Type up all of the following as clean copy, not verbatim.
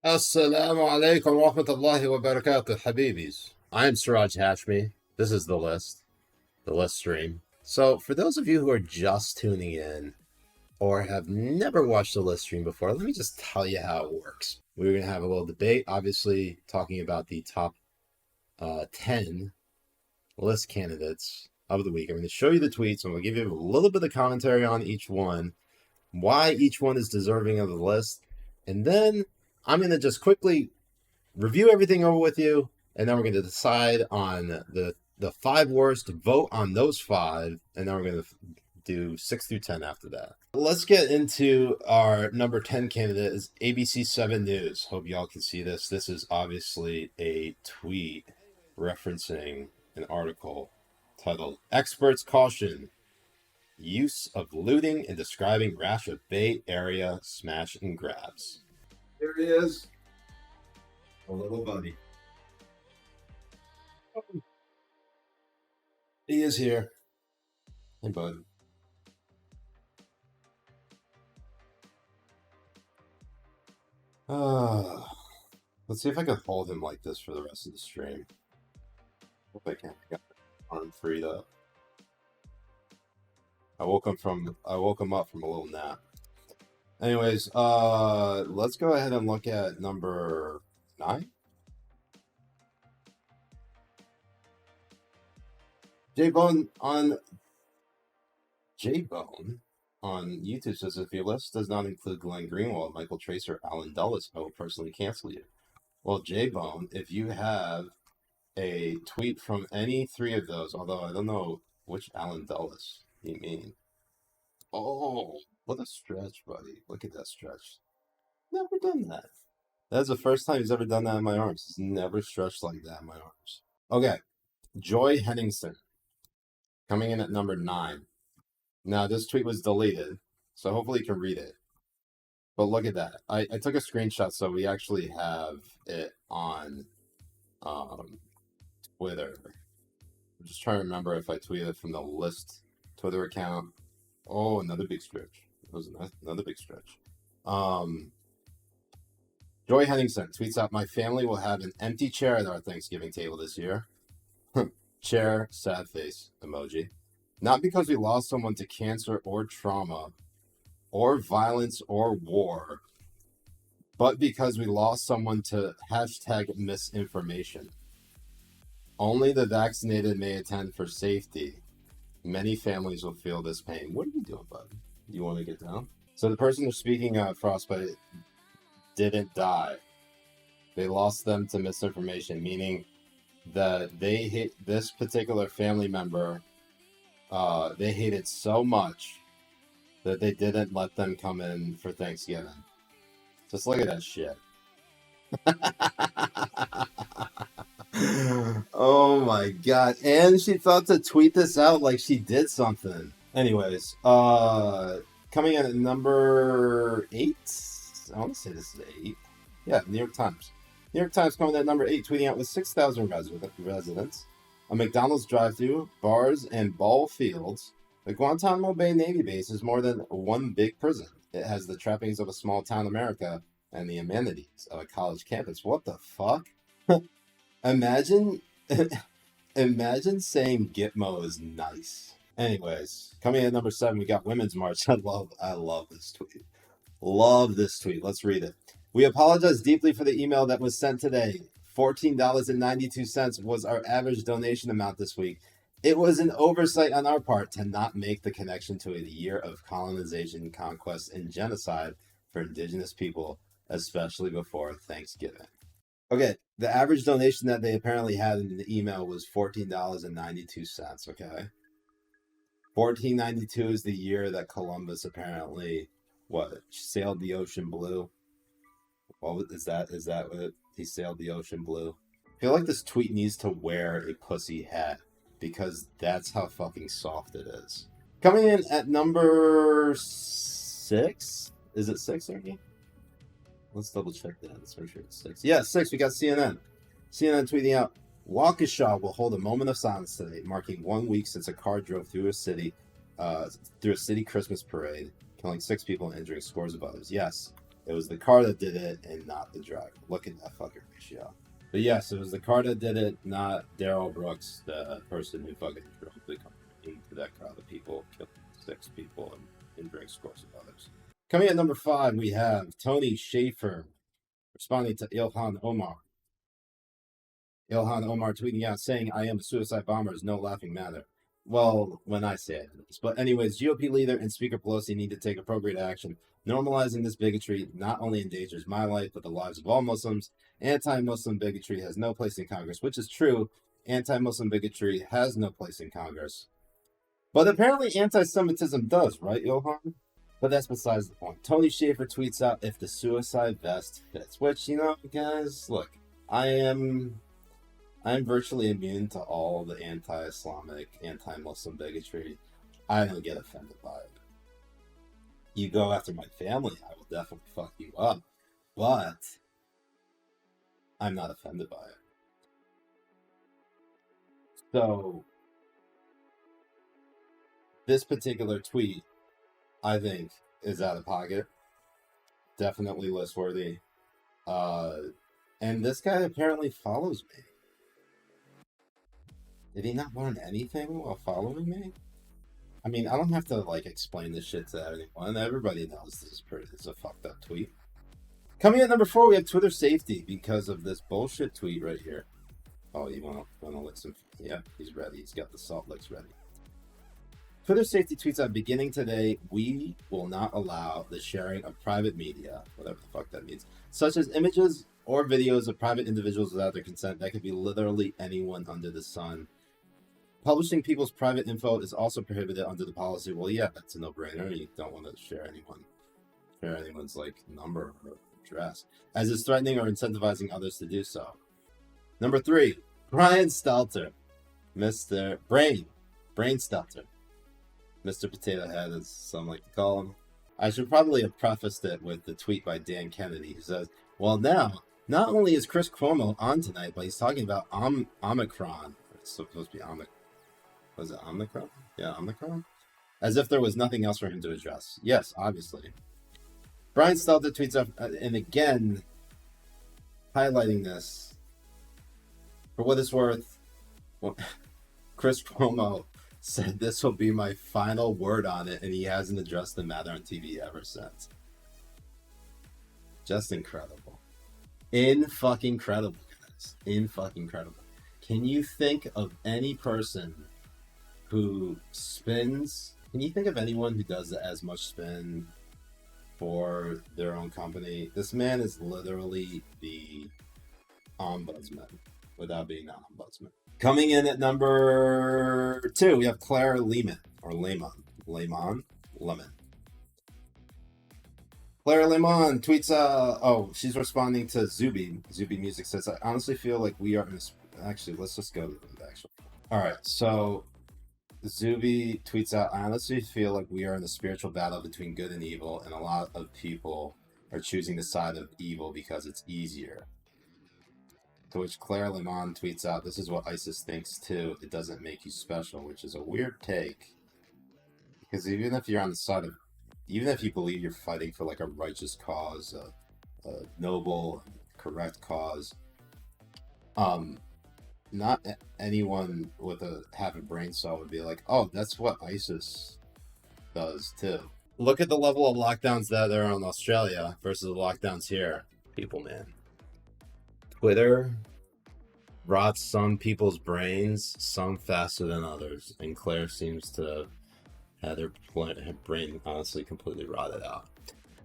Assalamu alaikum wa rahmatullahi wa barakatuh, Habibis. I'm Siraj Hashmi. This is the list stream. So, for those of you who are just tuning in or have never watched the list stream before, let me just tell you how it works. We're going to have a little debate, obviously, talking about the top 10 list candidates of the week. I'm going to show you the tweets. I'm going to give you a little bit of commentary on each one, why each one is deserving of the list, and then I'm going to just quickly review everything over with you, and then we're going to decide on the five worst, vote on those five, and then we're going to do 6 through 10 after that. Let's get into our number 10 candidate is ABC 7 News. Hope y'all can see this. This is obviously a tweet referencing an article titled "Experts Caution Use of Looting in Describing Rash of Bay Area Smash and Grabs." Here he is, a little buddy. He is here. Hey, bud. Let's see if I can hold him like this for the rest of the stream. Hope I can. I got my arm freed up. I woke him up from a little nap. Anyways, let's go ahead and look at number 9. J-Bone on YouTube says, if your list does not include Glenn Greenwald, Michael Tracer, Alan Dulles, I will personally cancel you. Well, J-Bone, if you have a tweet from any three of those, although I don't know which Alan Dulles you mean. Oh, what a stretch, buddy. Look at that stretch. Never done that. That's the first time he's ever done that in my arms. He's never stretched like that in my arms. Okay. Joy Henningsen, coming in at number 9. Now, this tweet was deleted, so hopefully you can read it. But look at that. I took a screenshot, so we actually have it on Twitter. I'm just trying to remember if I tweeted from the list Twitter account. Oh, another big stretch. It was another big stretch. Joy Henningsen tweets out, my family will have an empty chair at our Thanksgiving table this year. Chair, sad face emoji. Not because we lost someone to cancer or trauma or violence or war, but because we lost someone to hashtag misinformation. Only the vaccinated may attend for safety. Many families will feel this pain. What are you doing, bud? You want to get down? So the person who's speaking of frostbite didn't die. They lost them to misinformation, meaning that they hit this particular family member. They hated so much that they didn't let them come in for Thanksgiving. Just look at that shit. Oh my god. And she thought to tweet this out like she did something. Anyways, coming in at number 8. I want to say this is 8. Yeah, New York Times. New York Times coming in at number 8, tweeting out with 6,000 residents, a McDonald's drive-thru, bars, and ball fields. The Guantanamo Bay Navy base is more than one big prison. It has the trappings of a small-town America and the amenities of a college campus. What the fuck? Imagine saying Gitmo is nice. Anyways, coming in at number 7, we got Women's March. I love this tweet. Love this tweet. Let's read it. We apologize deeply for the email that was sent today. $14.92 was our average donation amount this week. It was an oversight on our part to not make the connection to a year of colonization, conquest, and genocide for indigenous people, especially before Thanksgiving. Okay, the average donation that they apparently had in the email was $14.92, okay? $14.92 is the year that Columbus apparently, sailed the ocean blue? What is that? Is that what he sailed the ocean blue? I feel like this tweet needs to wear a pussy hat because that's how fucking soft it is. Coming in at number 6. Is it 6, Ernie? Let's double check that. Let's make sure it's 6. Yeah, 6. We got CNN. CNN tweeting out, Waukesha will hold a moment of silence today, marking 1 week since a car drove through a city Christmas parade, killing 6 people and injuring scores of others. Yes, It was the car that did it and not the driver. Look at that fucking ratio. But yes, it was the car that did it, not Daryl Brooks, the person who fucking drove the car into that crowd of people, killed 6 people, and injuring scores of others. Coming at number 5, we have Tony Schaefer responding to Ilhan Omar. Ilhan Omar tweeting out saying, "I am a suicide bomber is no laughing matter." Well, when I say it is. But anyways, GOP leader and Speaker Pelosi need to take appropriate action. Normalizing this bigotry not only endangers my life, but the lives of all Muslims. Anti-Muslim bigotry has no place in Congress, which is true. Anti-Muslim bigotry has no place in Congress. But apparently anti-Semitism does, right, Ilhan? But that's besides the point. Tony Schaefer tweets out if the suicide vest fits, which, guys, look, I'm virtually immune to all the anti-Islamic, anti-Muslim bigotry. I don't get offended by it. You go after my family, I will definitely fuck you up. But I'm not offended by it. So this particular tweet, I think, is out of pocket. Definitely list worthy. And this guy apparently follows me. Did he not learn anything while following me? I mean, I don't have to explain this shit to anyone. Everybody knows this is a fucked up tweet. Coming at number 4, we have Twitter safety because of this bullshit tweet right here. Oh, you want to listen? Yeah, he's ready. He's got the salt licks ready. Twitter safety tweets out beginning today. We will not allow the sharing of private media, whatever the fuck that means, such as images or videos of private individuals without their consent. That could be literally anyone under the sun. Publishing people's private info is also prohibited under the policy. Well, yeah, that's a no-brainer. You don't want to share anyone's number or address, as it's threatening or incentivizing others to do so. Number 3, Brian Stelter, Mr. Brain Stelter, Mr. Potato Head, as some like to call him. I should probably have prefaced it with the tweet by Dan Kennedy, who says, "Well, now not only is Chris Cuomo on tonight, but he's talking about Omicron. It's supposed to be Omicron." Was it Omicron? Yeah, Omicron? As if there was nothing else for him to address. Yes, obviously. Brian Stelter tweets up, and again, highlighting this. For what it's worth, Chris Cuomo said this will be my final word on it, and he hasn't addressed the matter on TV ever since. Just incredible. In-fucking-credible, guys. In-fucking-credible. Can you think of any person who spins? Can you think of anyone who does as much spin for their own company? This man is literally the ombudsman without being an ombudsman. Coming in at number 2, we have Claire Lehman, or Lemon. Claire Lemon tweets, she's responding to Zuby. Zuby Music says, "I honestly feel like we are in a..." Actually, let's just go to the actual. All right, so Zuby tweets out, "I honestly feel like we are in a spiritual battle between good and evil, and a lot of people are choosing the side of evil because it's easier." To which Claire Lemon tweets out, "This is what ISIS thinks too. It doesn't make you special," which is a weird take. Because even if you're on the side of, even if you believe you're fighting for a righteous cause, a noble, correct cause, not anyone with half a brain cell would be like, "Oh, that's what ISIS does too." Look at the level of lockdowns that are in Australia versus the lockdowns here. People, man. Twitter rots some people's brains, some faster than others, and Claire seems to have her brain honestly completely rotted out.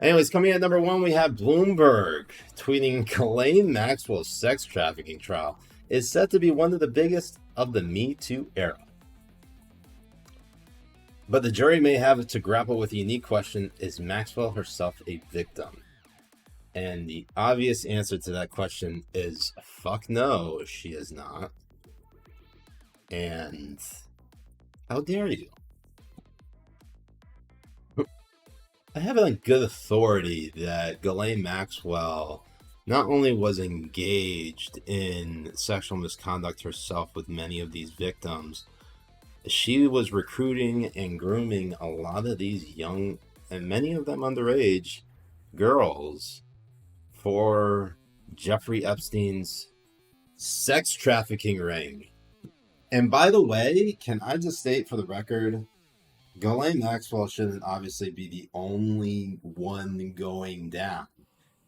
Anyways, coming at number 1, we have Bloomberg tweeting, "Ghislaine Maxwell's sex trafficking trial is set to be one of the biggest of the Me Too era. But the jury may have to grapple with the unique question, is Maxwell herself a victim?" And the obvious answer to that question is, fuck no, she is not. And how dare you? I have it on good authority that Ghislaine Maxwell not only was engaged in sexual misconduct herself with many of these victims, she was recruiting and grooming a lot of these young, and many of them underage, girls for Jeffrey Epstein's sex trafficking ring. And by the way, can I just state for the record, Ghislaine Maxwell shouldn't obviously be the only one going down.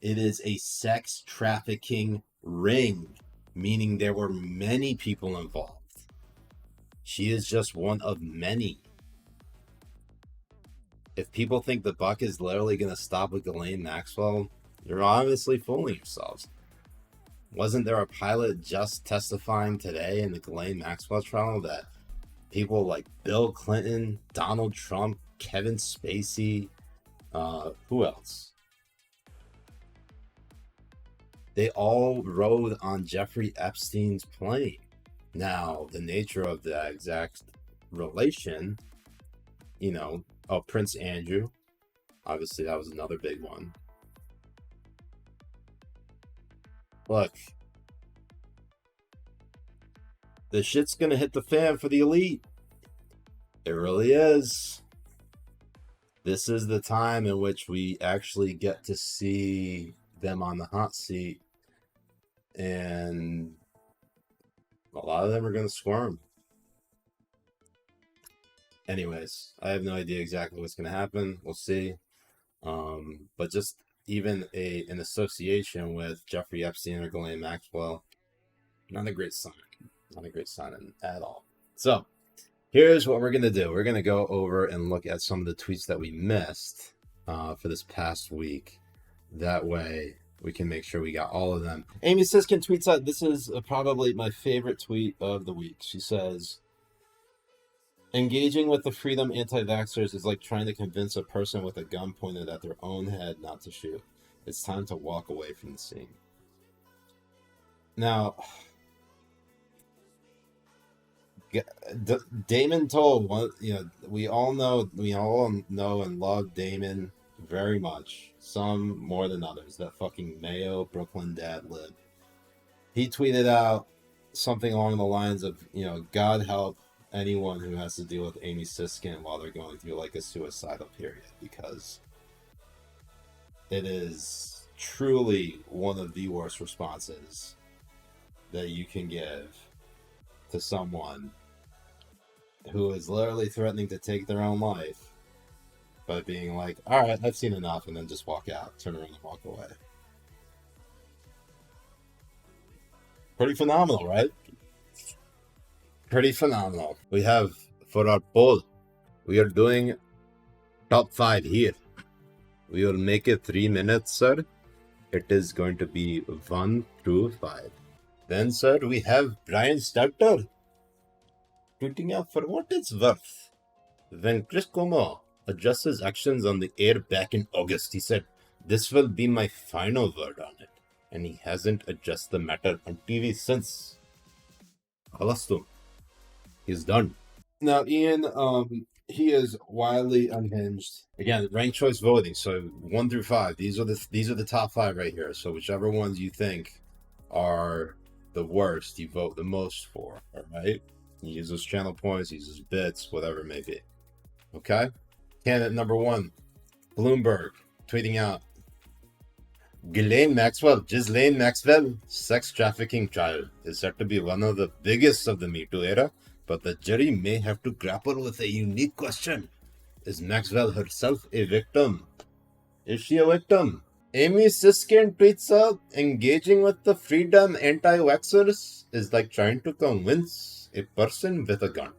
It is a sex trafficking ring, meaning there were many people involved. She is just one of many. If people think the buck is literally going to stop with Ghislaine Maxwell, you're obviously fooling yourselves. Wasn't there a pilot just testifying today in the Ghislaine Maxwell trial that people like Bill Clinton, Donald Trump, Kevin Spacey, who else? They all rode on Jeffrey Epstein's plane. Now, the nature of the exact relation, Prince Andrew, obviously that was another big one. Look, the shit's gonna hit the fan for the elite. It really is. This is the time in which we actually get to see them on the hot seat, and a lot of them are gonna squirm. Anyways, I have no idea exactly what's gonna happen. We'll see. But just even an association with Jeffrey Epstein or Ghislaine Maxwell, not a great sign. Not a great sign at all. So, here's what we're going to do. We're going to go over and look at some of the tweets that we missed for this past week. That way, we can make sure we got all of them. Amy Siskin tweets out, this is probably my favorite tweet of the week. She says, engaging with the freedom anti-vaxxers is like trying to convince a person with a gun pointed at their own head not to shoot. It's time to walk away from the scene. Now, Damon told we all know and love Damon very much. Some more than others. That fucking Mayo Brooklyn dad lib. He tweeted out something along the lines of, God help anyone who has to deal with Amy Siskin while they're going through like a suicidal period, because it is truly one of the worst responses that you can give to someone who is literally threatening to take their own life by being like, all right, I've seen enough, and then just walk out, turn around and walk away. Pretty phenomenal, right? Pretty phenomenal. We have, for our poll, we are doing top 5 here. We will make it 3 minutes, sir. It is going to be 1 through 5. Then, sir, we have Brian Stutter tweeting out, for what it's worth, when Chris Cuomo adjusts his actions on the air back in August, he said, this will be my final word on it. And he hasn't adjusted the matter on TV since. Halastum. He's done. Now, Ian, he is wildly unhinged. Again, ranked choice voting, so 1 through 5. These are the top 5 right here. So whichever ones you think are the worst, you vote the most for. All right. He uses channel points, he uses bits, whatever it may be. Okay? Candidate number 1, Bloomberg, tweeting out, Ghislaine Maxwell, sex trafficking trial is said to be one of the biggest of the Me Too era, but the jury may have to grapple with a unique question. Is Maxwell herself a victim? Is she a victim? Amy Siskin tweets out, engaging with the freedom anti-vaxxers is like trying to convince a person with a gun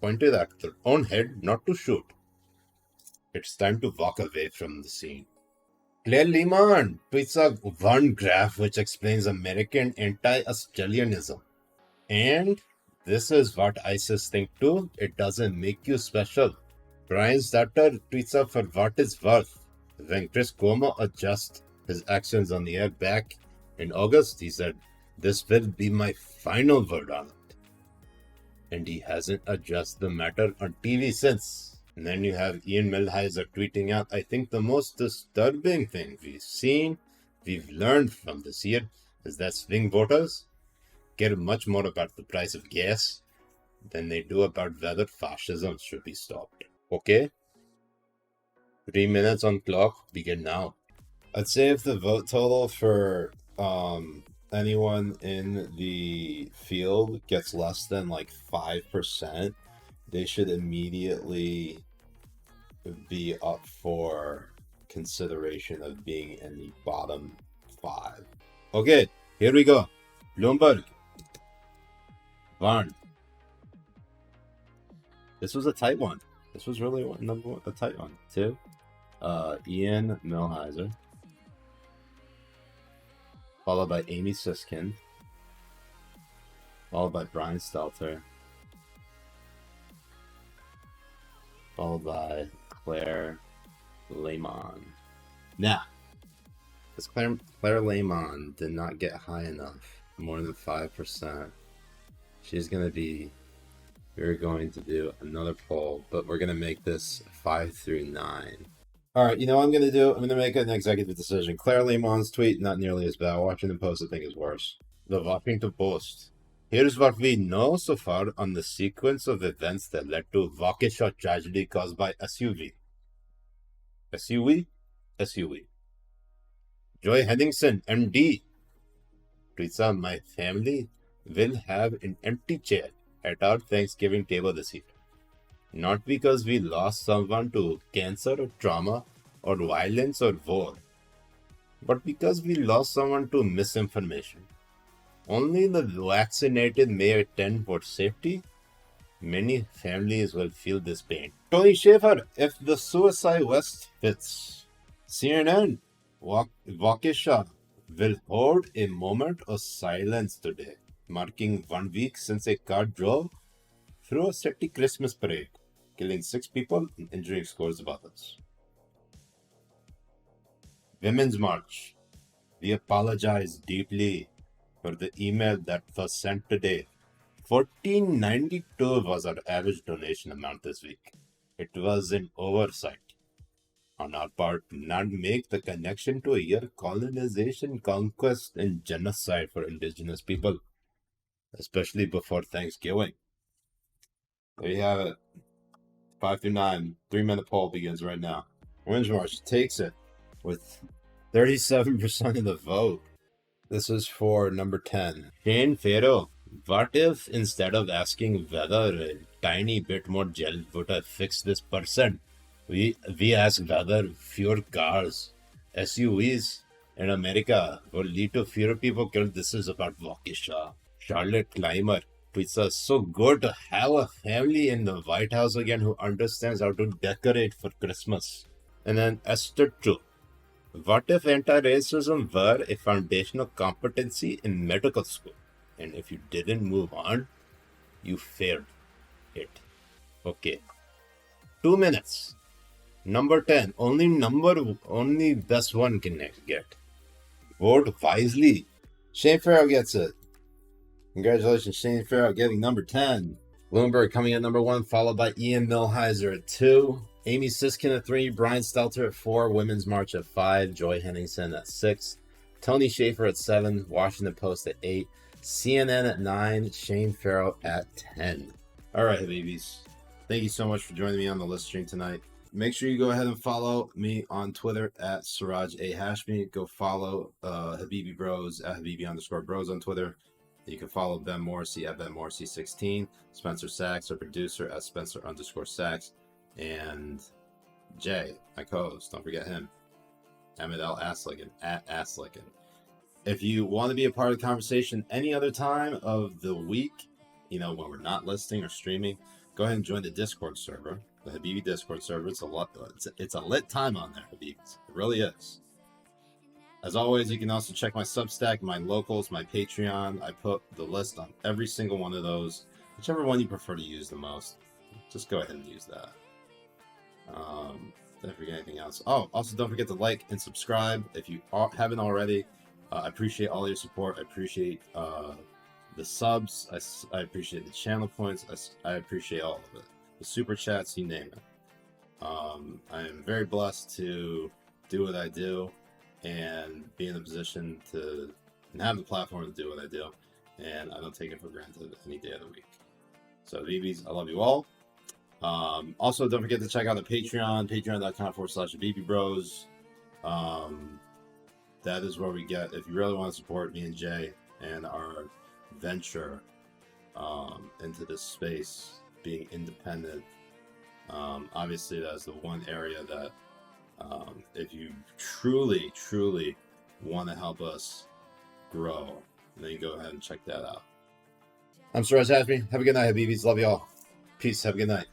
pointed at their own head not to shoot. It's time to walk away from the scene. Claire Lehman tweets out one graph which explains American anti-Australianism. And this is what ISIS think too. It doesn't make you special. Brian Stutter tweets out, for what it's worth, when Chris Cuomo adjusts his actions on the air back in August, he said, this will be my final word on it. And he hasn't adjusted the matter on TV since. And then you have Ian Millhiser tweeting out, I think the most disturbing thing we've learned from this year is that swing voters care much more about the price of gas than they do about whether fascism should be stopped. Okay? 3 minutes on clock, begin now. I'd say if the vote total for anyone in the field gets less than like 5%, they should immediately be up for consideration of being in the bottom 5. Okay, here we go. Bloomberg. Varn. This was a tight one. This was really number one, a tight one, too. Ian Millhiser. Followed by Amy Siskind. Followed by Brian Stelter. Followed by Claire Lemon. Now, as Claire Lemon did not get high enough, more than 5%, she's going to be, we're going to do another poll, but we're going to make this 5 through 9. All right, you know what I'm going to do? I'm going to make an executive decision. Claire Lemon's tweet, not nearly as bad. Washington Post, I think, is worse. The Washington Post. Here's what we know so far on the sequence of events that led to Waukesha tragedy caused by SUV. SUV? SUV. Joy Henningsen, MD. Tweets out, my family will have an empty chair at our Thanksgiving table this year. Not because we lost someone to cancer or trauma or violence or war, but because we lost someone to misinformation. Only the vaccinated may attend for safety. Many families will feel this pain. Tony Schaefer, if the suicide West fits. CNN, Waukesha will hold a moment of silence today, marking 1 week since a car drove through a city Christmas parade, killing 6 people and injuring scores of others. Women's March. We apologize deeply for the email that was sent today. $14.92 was our average donation amount this week. It was an oversight on our part to not make the connection to a year colonization, conquest, and genocide for indigenous people, especially before Thanksgiving. There you have it. 5 through 9. 3-minute poll begins right now. Women's March takes it with 37% of the vote. This is for number 10. Shane Farrow. What if instead of asking whether a tiny bit more gel would have fixed this person, we ask whether fewer cars, SUVs in America will lead to fewer people killed? This is about Waukesha. Charlotte Clymer tweets us, so good to have a family in the White House again who understands how to decorate for Christmas. And then Esther True. What if anti-racism were a foundational competency in medical school? And if you didn't move on, you failed it. Okay. 2 minutes. Number 10. Only best one can get. Vote wisely. Shane Farrow gets it. Congratulations, Shane Farrow getting number 10. Bloomberg coming at number 1, followed by Ian Millhiser at 2. Amy Siskind at 3. Brian Stelter at 4. Women's March at 5. Joy Henningsen at 6. Tony Schaefer at 7. Washington Post at 8. CNN at 9. Shane Farrow at 10. All right, Habibis. Thank you so much for joining me on the list stream tonight. Make sure you go ahead and follow me on Twitter at Siraj A. Hashmi. Go follow Habibi Bros at Habibi_Bros on Twitter. You can follow Ben Morrissey at Ben Morrissey16. Spencer Sachs, our producer, at Spencer_Sachs. And Jay, my co-host, don't forget him. Ahmed L. Asligan at Asligan. If you want to be a part of the conversation any other time of the week, when we're not listing or streaming, go ahead and join the Discord server, the Habibi Discord server. It's a lit time on there, Habibis. It really is. As always, you can also check my Substack, my locals, my Patreon. I put the list on every single one of those. Whichever one you prefer to use the most, just go ahead and use that. Don't forget anything else. Oh, also don't forget to like and subscribe if you haven't already. I appreciate all your support. I appreciate the subs. I appreciate the channel points. I appreciate all of it. The super chats, you name it. I am very blessed to do what I do and be in a position to have the platform to do what I do. And I don't take it for granted any day of the week. So, BBs, I love you all. Also, don't forget to check out the Patreon, patreon.com/BBBros. that is where we get, if you really want to support me and Jay and our venture into this space, being independent, obviously that's the one area that if you truly want to help us grow, then you go ahead and check that out. I'm Suraj Hashmi. Have a good night, Habibis. Love y'all. Peace. Have a good night.